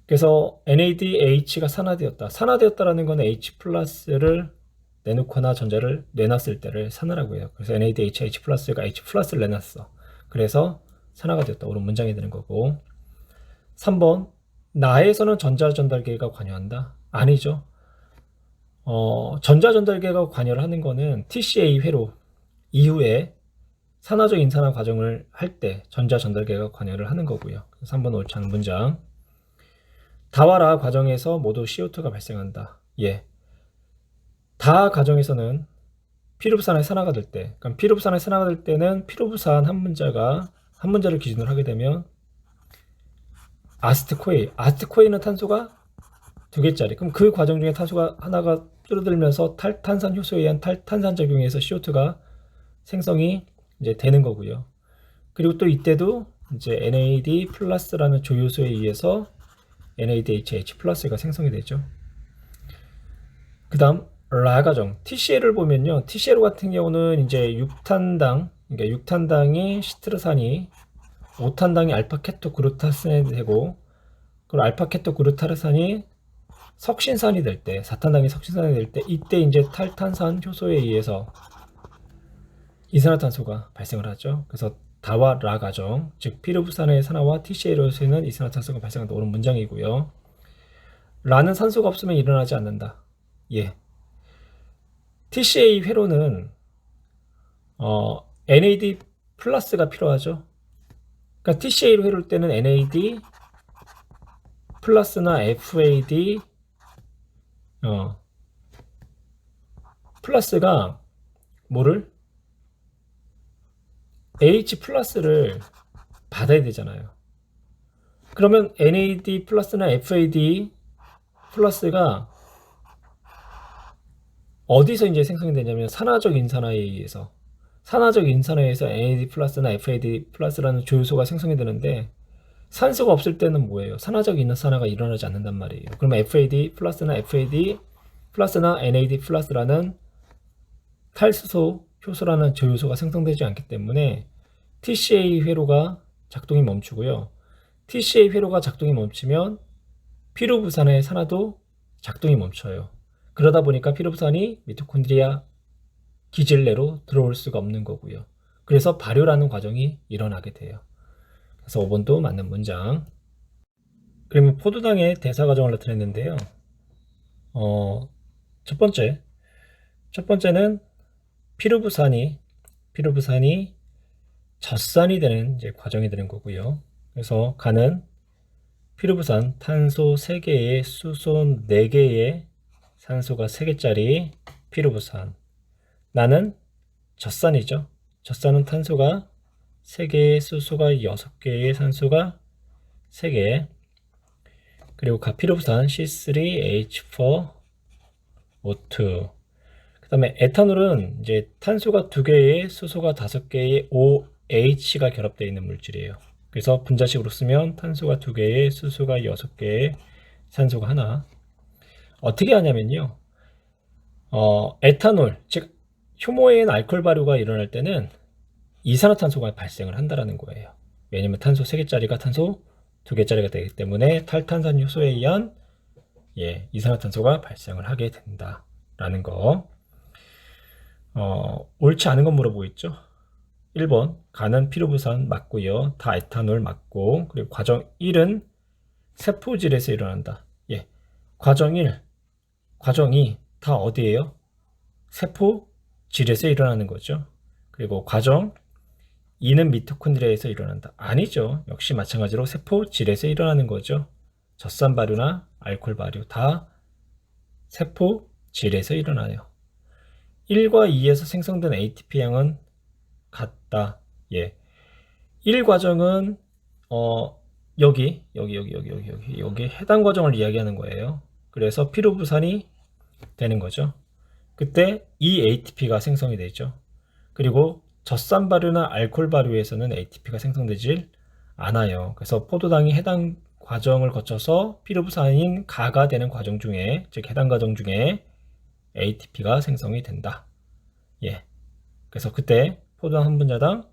[SPEAKER 1] 그래서 NADH가 산화되었다. 산화되었다라는 건 H 플러스를 내놓거나 전자를 내놨을 때를 산화라고 해요. 그래서 NADHH 플러스가 H 플러스를 내놨어. 그래서 산화가 되었다. 옳은 문장이 되는 거고. 3번 나에서는 전자전달계가 관여한다. 아니죠. 전자전달계가 관여를 하는 거는 TCA 회로 이후에 산화적 인산화 과정을 할 때 전자전달계가 관여를 하는 거고요. 3번 옳지 않은 문장. 다와라 과정에서 모두 CO2가 발생한다. 예. 다 과정에서는 피루부산의 산화가 될 때, 그러니까 피루부산의 산화가 될 때는 피루부산 한 문자를 기준으로 하게 되면 아스트코에는 탄소가 2개짜리. 그럼 그 과정 중에 탄소가 하나가 줄어들면서 탈탄산 효소에 의한 탈탄산 작용에 의해서 CO2가 생성이 이제 되는 거고요. 그리고 또 이때도 이제 NAD 플러스라는 조효소에 의해서 NADHH 플러스가 생성이 되죠. 그 다음 라 과정 TCL을 보면요, TCL 같은 경우는 이제 6탄당, 그러니까 6탄당이 시트르산이 5탄당이 알파케토 그루타산이 되고, 그리고 알파케토 그루타산이 석신산이 될 때, 4탄당이 석신산이 될 때, 이때 이제 탈탄산 효소에 의해서 이산화탄소가 발생을 하죠. 그래서 다와 라 과정, 즉 피루부산의 산화와 TCL로서는 이산화탄소가 발생한다. 옳은 문장이고요. 라는 산소가 없으면 일어나지 않는다. 예. TCA 회로는 NAD 플러스가 필요하죠. 그러니까 TCA 회로일 때는 NAD 플러스나 FAD 플러스가 뭐를? H 플러스를 받아야 되잖아요. 그러면 NAD 플러스나 FAD 플러스가 어디서 이제 생성이 되냐면 산화적 인산화에 의해서 NAD 플러스나 FAD 플러스라는 조효소가 생성이 되는데, 산소가 없을 때는 뭐예요? 산화적 인산화가 일어나지 않는단 말이에요. 그러면 FAD 플러스나 NAD 플러스라는 탈수소 효소라는 조효소가 생성되지 않기 때문에 TCA 회로가 작동이 멈추고요. TCA 회로가 작동이 멈추면 피루부산의 산화도 작동이 멈춰요. 그러다 보니까 피루부산이 미토콘드리아 기질 내로 들어올 수가 없는 거고요. 그래서 발효라는 과정이 일어나게 돼요. 그래서 5번도 맞는 문장. 그러면 포도당의 대사 과정을 나타냈는데요. 첫 번째는 피루부산이 젖산이 되는 이제 과정이 되는 거고요. 그래서 가는 피루부산 탄소 3개에 수소 4개에 산소가 3개짜리 피루부산. 나는 젖산이죠. 젖산은 탄소가 3개에 수소가 6개에 산소가 3개. 그리고 가피루부산 C3H4O2. 그 다음에 에탄올은 이제 탄소가 2개에 수소가 5개에 OH가 결합되어 있는 물질이에요. 그래서 분자식으로 쓰면 탄소가 2개에 수소가 6개에 산소가 하나. 어떻게 하냐면요, 에탄올, 즉 효모엔 알코올 발효가 일어날 때는 이산화탄소가 발생을 한다는 거예요. 왜냐면 탄소 3개짜리가 탄소 2개짜리가 되기 때문에 탈탄산 효소에 의한 예, 이산화탄소가 발생을 하게 된다라는 거. 옳지 않은 건 물어보고 있죠. 1번 간은 피루부산 맞고요. 다 에탄올 맞고, 그리고 과정 1은 세포질에서 일어난다. 예, 과정 1, 과정 2 다 어디예요? 세포질에서 일어나는 거죠. 그리고 과정 2는 미토콘드리아에서 일어난다. 아니죠. 역시 마찬가지로 세포질에서 일어나는 거죠. 젖산 발효나 알코올 발효 다 세포질에서 일어나요. 1과 2에서 생성된 ATP 양은 같다. 예. 1과정은 여기 해당 과정을 이야기하는 거예요. 그래서 피루부산이 되는 거죠. 그때 이 ATP가 생성이 되죠. 그리고 젖산 발효나 알코올 발효에서는 ATP가 생성되질 않아요. 그래서 포도당이 해당 과정을 거쳐서 피루부산인 가가 되는 과정 중에, 즉 해당 과정 중에 ATP가 생성이 된다. 예. 그래서 그때 포도당 한 분자당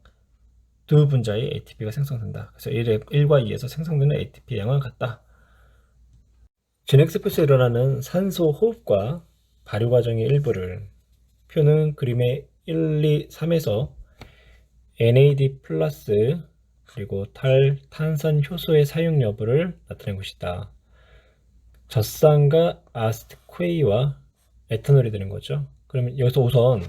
[SPEAKER 1] 두 분자의 ATP가 생성된다. 그래서 1과 2에서 생성되는 ATP 양은 같다. 진핵세포에서 일어나는 산소 호흡과 발효 과정의 일부를 표는 그림의 1, 2, 3에서 NAD 플러스 그리고 탄산 효소의 사용 여부를 나타낸 것이다. 젖산과 아세트코에이와 에탄올이 되는 거죠. 그러면 여기서 우선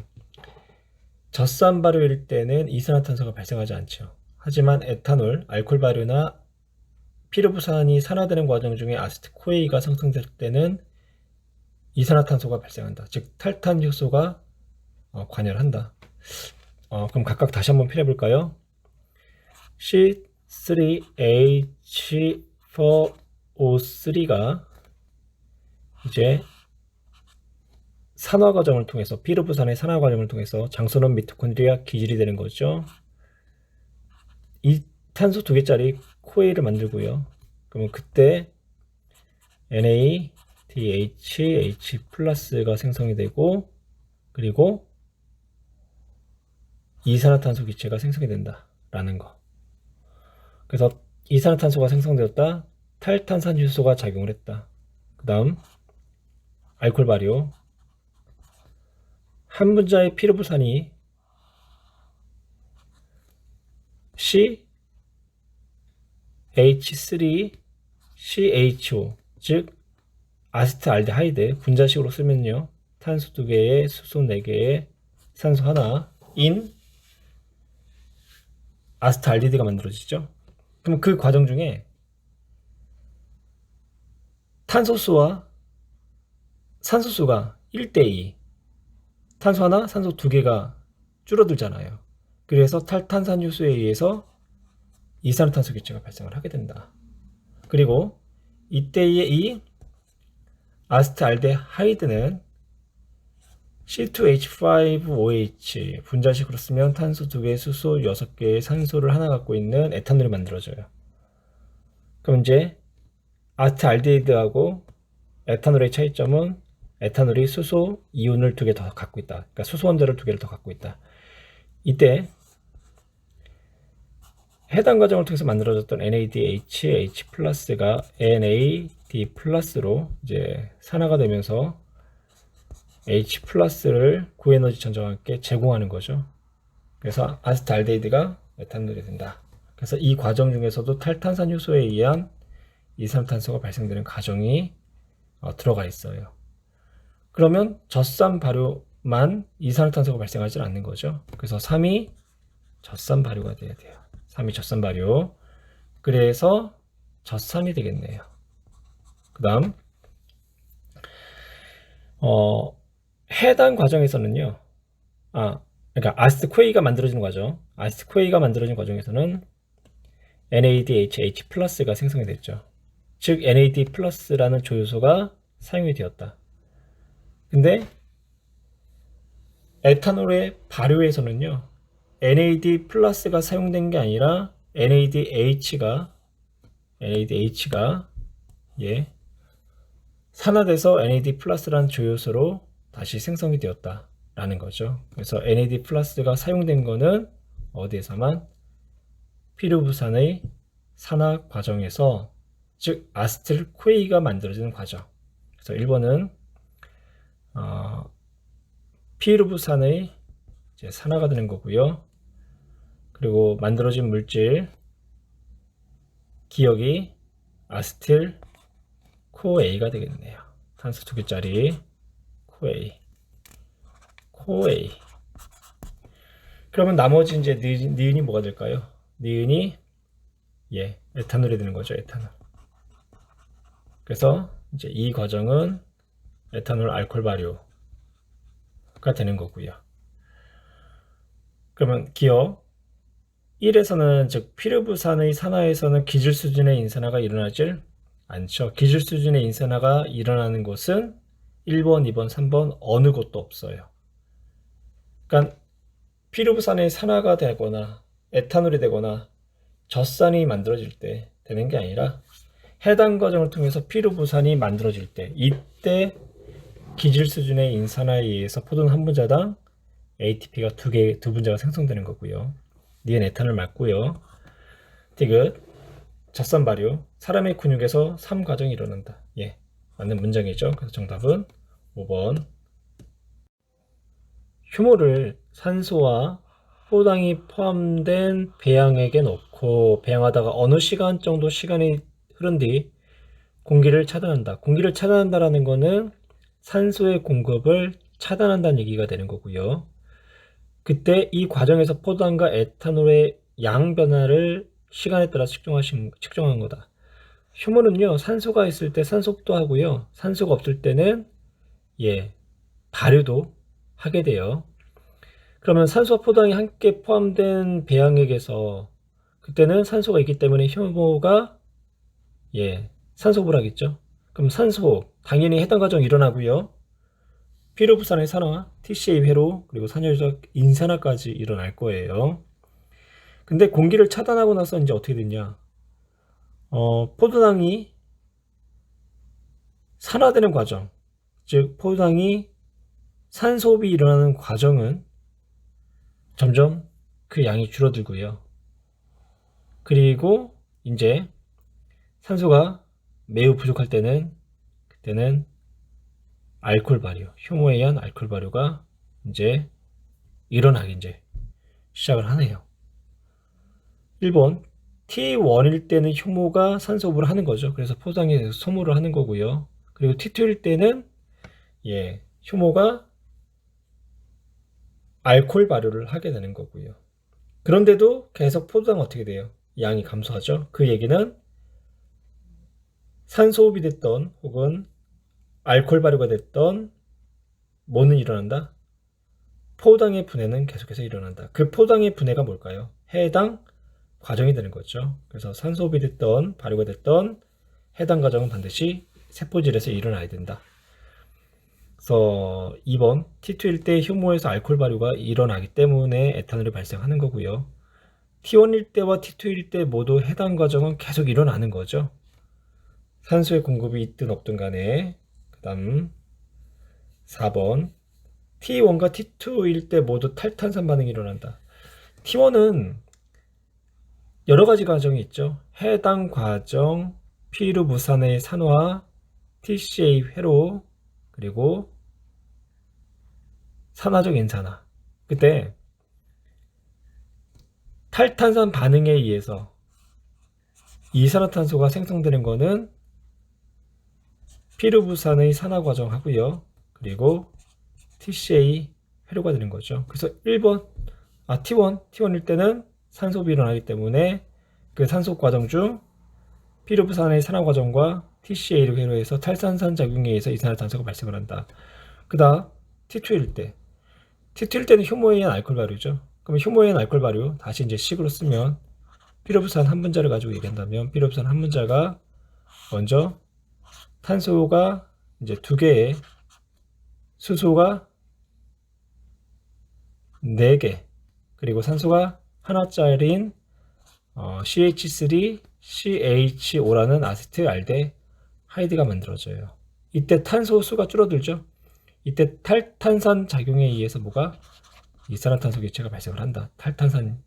[SPEAKER 1] 젖산 발효일 때는 이산화탄소가 발생하지 않죠. 하지만 에탄올, 알코올 발효나 피루부산이 산화되는 과정 중에 아세트코에이가 생성될 때는 이산화탄소가 발생한다. 즉 탈탄 효소가 관여를 한다. 그럼 각각 다시 한번 표현해 볼까요? C3H4O3가 이제 산화 과정을 통해서, 피루부산의 산화 과정을 통해서 장소는 미토콘드리아 기질이 되는 거죠. 이 탄소 2개짜리 코에이를 만들고요. 그러면 그때 NADH 플러스가 생성이 되고, 그리고 이산화탄소 기체가 생성이 된다라는 거. 그래서 이산화탄소가 생성되었다. 탈탄산효소가 작용을 했다. 그 다음 알코올 발효. 한 분자의 피루부산이 CH3CHO, 즉 아세트알데하이드, 분자식으로 쓰면요, 탄소 2개에 수소 4개에 산소 하나인 아세트알데히드가 만들어지죠. 그럼 그 과정 중에 탄소수와 산소수가 1대2, 탄소 하나, 산소 2개가 줄어들잖아요. 그래서 탈탄산효소에 의해서 이산화탄소 기체가 발생을 하게 된다. 그리고 이때의 이 아세트알데하이드는 C2H5OH, 분자식으로 쓰면 탄소 2개, 수소 6개의 산소를 하나 갖고 있는 에탄올이 만들어져요. 그럼 이제 아세트알데히드하고 에탄올의 차이점은 에탄올이 수소 이온을 2개 더 갖고 있다. 그러니까 수소 원자를 2개를 더 갖고 있다. 이때 해당 과정을 통해서 만들어졌던 NADH 플러스가 NAD 플러스로 이제 산화가 되면서 H 플러스를 고에너지 전자와 함께 제공하는 거죠. 그래서 아세트알데히드가 에탄올이 된다. 그래서 이 과정 중에서도 탈탄산 효소에 의한 이산화탄소가 발생되는 과정이 들어가 있어요. 그러면 젖산 발효만 이산화탄소가 발생하지 않는 거죠. 그래서 3이 젖산 발효가 돼야 돼요. 3이 젖산 발효. 그래서 젖산이 되겠네요. 그 다음 해당 과정에서는요, 그러니까 아세트코에이가 만들어지는 과정, 아세트코에이가 만들어진 과정에서는 NADH 플러스가 생성이 됐죠. 즉 NAD 플러스라는 조효소가 사용이 되었다. 근데 에탄올의 발효에서는요, NAD 플러스가 사용된 게 아니라 NADH가 산화돼서 NAD 플러스라는 조효소로 다시 생성이 되었다라는 거죠. 그래서 NAD 플러스가 사용된 거는 어디에서만? 피루부산의 산화 과정에서, 즉 아세틸코에이가 만들어지는 과정, 그래서 1번은 피루부산의 이제 산화가 되는 거고요. 그리고 만들어진 물질 기억이 아세틸 코A가 되겠네요. 탄소 2개짜리 코A. 그러면 나머지 이제 니은이 뭐가 될까요? 니은이 에탄올이 되는 거죠. 에탄올. 그래서 이제 이 과정은 에탄올 알코올 발효가 되는 거고요. 그러면 기억 1에서는 즉 피루부산의 산화에서는 기질 수준의 인산화가 일어나질 않죠. 기질 수준의 인산화가 일어나는 곳은 1번, 2번, 3번 어느 곳도 없어요. 그러니까 피루부산의 산화가 되거나 에탄올이 되거나 젖산이 만들어질 때 되는 게 아니라 해당 과정을 통해서 피루부산이 만들어질 때 이때 기질 수준의 인산화에 의해서 포도는 한 분자당 ATP가 두 분자가 생성되는 거고요. 니은 에탄올 맞고요. 디귿 젖산 발효 사람의 근육에서 3과정이 일어난다. 맞는 문장이죠. 그래서 정답은 5번. 효모를 산소와 포도당이 포함된 배양액에 넣고 배양하다가 어느 시간 정도 시간이 흐른 뒤 공기를 차단한다. 공기를 차단한다라는 거는 산소의 공급을 차단한다는 얘기가 되는 거고요. 그때 이 과정에서 포도당과 에탄올의 양 변화를 시간에 따라 측정한 거다. 효모는요, 산소가 있을 때 산소도 하고요, 산소가 없을 때는 발효도 하게 돼요. 그러면 산소와 포도당이 함께 포함된 배양액에서 그때는 산소가 있기 때문에 효모가 산소호흡을 하겠죠. 그럼 산소호흡 당연히 해당 과정이 일어나고요. 피루부산의 산화, TCA 회로, 그리고 산화유적 인산화까지 일어날 거예요. 근데 공기를 차단하고 나서 이제 어떻게 됐냐? 포도당이 산화되는 과정, 즉 포도당이 산소호흡이 일어나는 과정은 점점 그 양이 줄어들고요. 그리고 이제 산소가 매우 부족할 때는 그때는 알코올 발효, 효모에 의한 알코올 발효가 이제 일어나기 이제 시작을 하네요. 1번 T1일 때는 효모가 산소호흡을 하는 거죠. 그래서 포도당이 소모를 하는 거고요. 그리고 T2일 때는 효모가 알코올 발효를 하게 되는 거고요. 그런데도 계속 포도당은 어떻게 돼요? 양이 감소하죠. 그 얘기는 산소호흡이 됐던 혹은 알코올 발효가 됐던 뭐는 일어난다? 포도당의 분해는 계속해서 일어난다. 그 포도당의 분해가 뭘까요? 해당 과정이 되는 거죠. 그래서 산소호흡이 됐던 발효가 됐던 해당 과정은 반드시 세포질에서 일어나야 된다. 그래서 2번 T2일 때 효모에서 알코올 발효가 일어나기 때문에 에탄올이 발생하는 거고요. T1일 때와 T2일 때 모두 해당 과정은 계속 일어나는 거죠. 산소의 공급이 있든 없든 간에. 그 다음 4번 T1과 T2일 때 모두 탈탄산 반응이 일어난다. T1은 여러 가지 과정이 있죠. 해당 과정, 피루부산의 산화, TCA 회로, 그리고 산화적 인산화. 그때 탈탄산 반응에 의해서 이산화탄소가 생성되는 거는 피루부산의 산화 과정 하고요. 그리고 TCA 회로가 되는 거죠. 그래서 1번 T1일 때는 산소호흡이 일어나기 때문에 그 산소 과정 중 피루부산의 산화 과정과 TCA 회로에서 탈산산 작용에 의해서 이산화탄소가 발생을 한다. 그 다음 T2일 때는 효모에 의한 알코올 발효죠. 그럼 효모에 의한 알코올 발효 다시 이제 식으로 쓰면 피루부산 한 분자를 가지고 얘기한다면 피루부산 한 분자가 먼저 탄소가 이제 2개에 수소가 4개 그리고 산소가 하나짜리인 CH3 CHO라는 아세틸알데 하이드가 만들어져요. 이때 탄소 수가 줄어들죠. 이때 탈탄산 작용에 의해서 뭐가 이산화탄소 기체가 발생을 한다. 탈탄산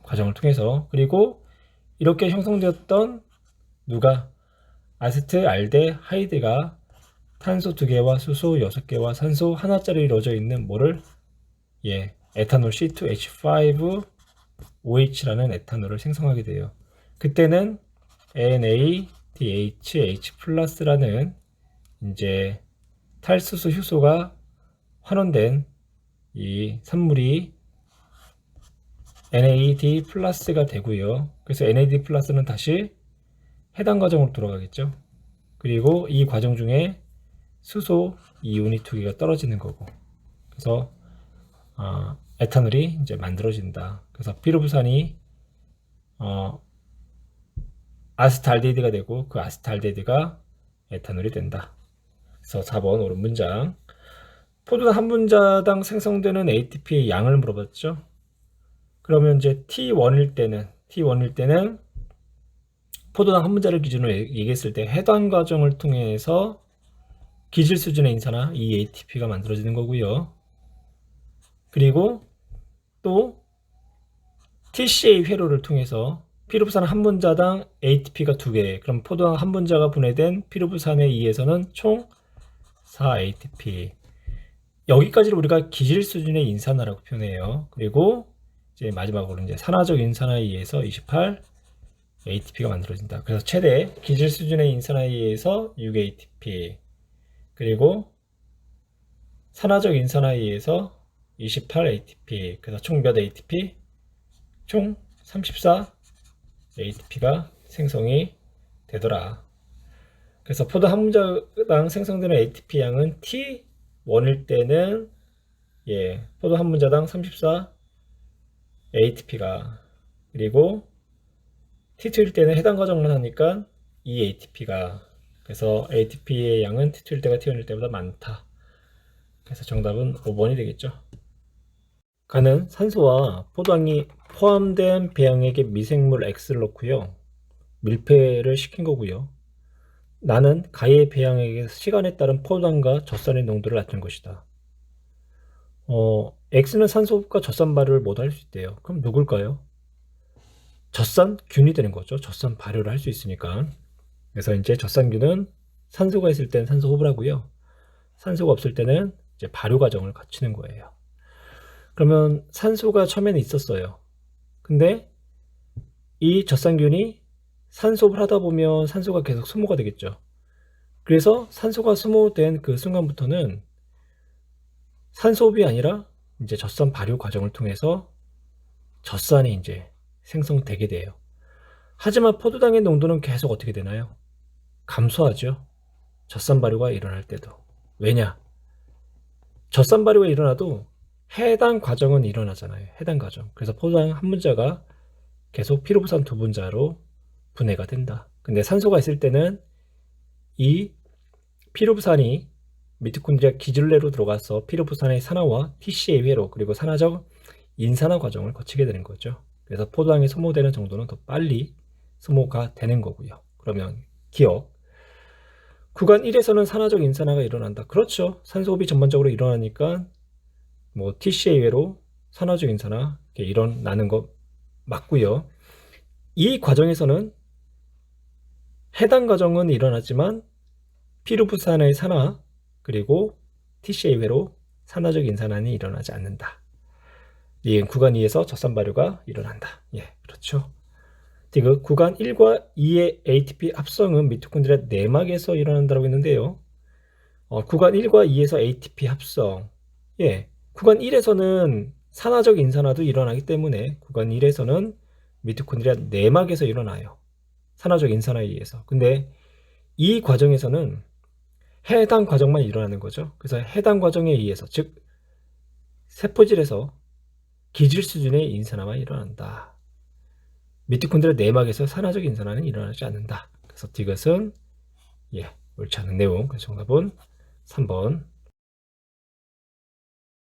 [SPEAKER 1] 과정을 통해서. 그리고 이렇게 형성되었던 누가 아세틸알데 하이드가 탄소 2개와 수소 6개와 산소 하나짜리 이루어져 있는 뭐를 에탄올 C2H5OH라는 에탄올을 생성하게 돼요. 그때는 NADH 플러스라는 이제 탈수소 효소가 환원된 이 산물이 NAD 플러스가 되고요. 그래서 NAD 플러스는 다시 해당 과정으로 돌아가겠죠. 그리고 이 과정 중에 수소 이온이 2개가 떨어지는 거고, 그래서 에탄올이 이제 만들어진다. 그래서 피루부산이 아세트알데히드가 되고 그 아세트알데히드가 에탄올이 된다. 그래서 4번 옳은 문장. 포도당 한 분자당 생성되는 ATP의 양을 물어봤죠. 그러면 이제 T1일 때는 포도당 한 분자를 기준으로 얘기했을 때 해당 과정을 통해서 기질 수준의 인산화 이 ATP가 만들어지는 거고요. 그리고 또 TCA 회로를 통해서 피루부산 한 분자당 ATP가 2개, 그럼 포도당 한 분자가 분해된 피루부산에 의해서는 총 4ATP. 여기까지를 우리가 기질 수준의 인산화라고 표현해요. 그리고 이제 마지막으로 이제 산화적 인산화에 의해서 28 ATP가 만들어진다. 그래서 최대 기질 수준의 인산화에 의해서 6ATP, 그리고 산화적 인산화에 의해서 28 ATP, 그래서 총 몇 ATP? 총 34 ATP가 생성이 되더라. 그래서 포도 한 분자당 생성되는 ATP 양은 T1일 때는 포도 한 분자당 34 ATP가, 그리고 T2일 때는 해당 과정만 하니까 2 ATP가, 그래서 ATP의 양은 T2일 때가 T1일 때보다 많다. 그래서 정답은 5번이 되겠죠. 가는 산소와 포도당이 포함된 배양액에 미생물 X를 넣고요, 밀폐를 시킨 거고요. 나는 가의 배양액에서 시간에 따른 포도당과 젖산의 농도를 나타낸 것이다. X는 산소과 젖산 발효를 모두 할 수 있대요. 그럼 누굴까요? 젖산균이 되는 거죠. 젖산 발효를 할 수 있으니까. 그래서 이제 젖산균은 산소가 있을 때는 산소 호흡을 하고요, 산소가 없을 때는 이제 발효 과정을 거치는 거예요. 그러면 산소가 처음에는 있었어요. 근데 이 젖산균이 산소호흡을 하다 보면 산소가 계속 소모가 되겠죠. 그래서 산소가 소모된 그 순간부터는 산소호흡이 아니라 이제 젖산 발효 과정을 통해서 젖산이 이제 생성되게 돼요. 하지만 포도당의 농도는 계속 어떻게 되나요? 감소하죠. 젖산 발효가 일어날 때도. 왜냐? 젖산 발효가 일어나도 해당 과정은 일어나잖아요. 해당 과정. 그래서 포도당 한 분자가 계속 피루부산 두 분자로 분해가 된다. 근데 산소가 있을 때는 이 피루부산이 미토콘드리아 기질 내로 들어가서 피루부산의 산화와 TCA 회로, 그리고 산화적 인산화 과정을 거치게 되는 거죠. 그래서 포도당이 소모되는 정도는 더 빨리 소모가 되는 거고요. 그러면 기억. 구간 1에서는 산화적 인산화가 일어난다. 그렇죠. 산소호흡이 전반적으로 일어나니까 뭐 TCA 회로 산화적 인산화 이렇게 일어나는 거 맞고요. 이 과정에서는 해당 과정은 일어나지만 피루부산의 산화 그리고 TCA 회로 산화적 인산화는 일어나지 않는다. 이 구간 2에서 젖산 발효가 일어난다. 그렇죠. 디귿 구간 1과 2의 ATP 합성은 미토콘드리아 내막에서 일어난다고 했는데요. 구간 1과 2에서 ATP 합성. 구간 1에서는 산화적 인산화도 일어나기 때문에 구간 1에서는 미토콘드리아 내막에서 일어나요. 산화적 인산화에 의해서. 근데 이 과정에서는 해당 과정만 일어나는 거죠. 그래서 해당 과정에 의해서, 즉 세포질에서 기질 수준의 인산화만 일어난다. 미토콘드리아 내막에서 산화적 인산화는 일어나지 않는다. 그래서 디귿은 옳지 않은 내용. 그래서 정답은 3번